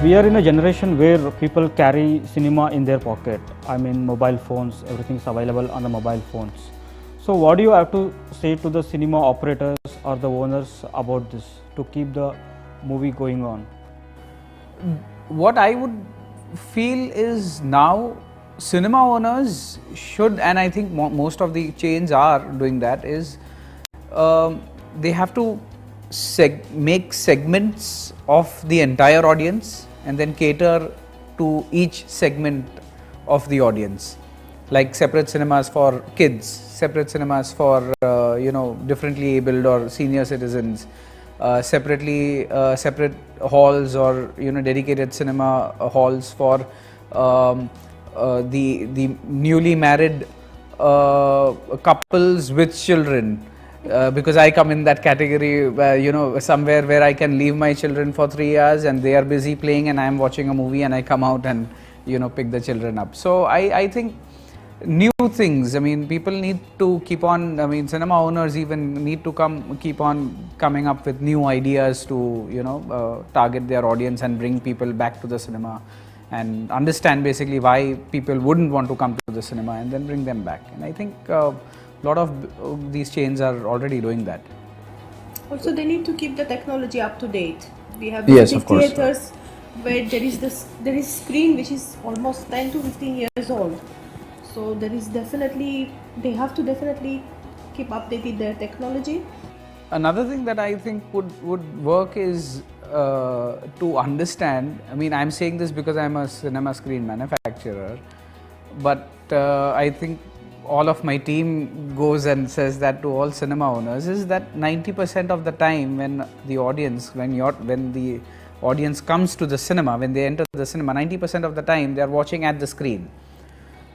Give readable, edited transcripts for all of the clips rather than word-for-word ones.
we are in a generation where people carry cinema in their pocket. I mean, mobile phones, everything is available on the mobile phones. So, what do you have to say to the cinema operators or the owners about this to keep the movie going on? What I would feel is now cinema owners should, and I think most of the chains are doing that, is they have to make segments of the entire audience and then cater to each segment of the audience, like separate cinemas for kids, separate cinemas for differently abled or senior citizens, separate halls or dedicated cinema halls for the newly married couples with children. Because I come in that category, somewhere where I can leave my children for 3 hours and they are busy playing and I am watching a movie and I come out and pick the children up. So I think new things, I mean, people need to keep on, I mean, cinema owners even need to keep on coming up with new ideas to target their audience and bring people back to the cinema and understand basically why people wouldn't want to come to the cinema and then bring them back. And I think a lot of these chains are already doing that. Also, they need to keep the technology up to date. We have Yes, of course. theaters where there is screen which is almost 10 to 15 years old. So they have to definitely keep updated their technology. Another thing that I think would work is to understand, I mean, I'm saying this because I'm a cinema screen manufacturer, but I think all of my team goes and says that to all cinema owners, is that 90% of the time when the audience comes to the cinema, when they enter the cinema, 90% of the time they are watching at the screen.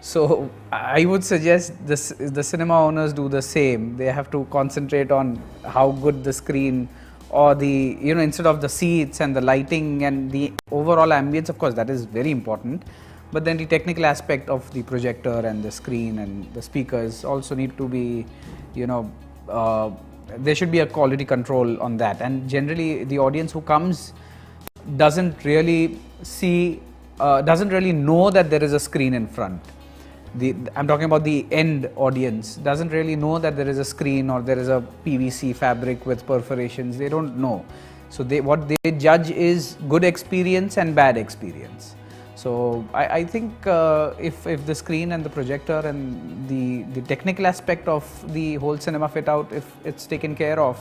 So I would suggest the cinema owners do the same. They have to concentrate on how good the screen or the, instead of the seats and the lighting and the overall ambience, of course that is very important, but then the technical aspect of the projector and the screen and the speakers also need to be, there should be a quality control on that. And generally the audience who comes doesn't really know that there is a screen in front. I'm talking about the end audience, doesn't really know that there is a screen or there is a PVC fabric with perforations. They don't know. So what they judge is good experience and bad experience. So I think if the screen and the projector and the technical aspect of the whole cinema fit out, if it's taken care of,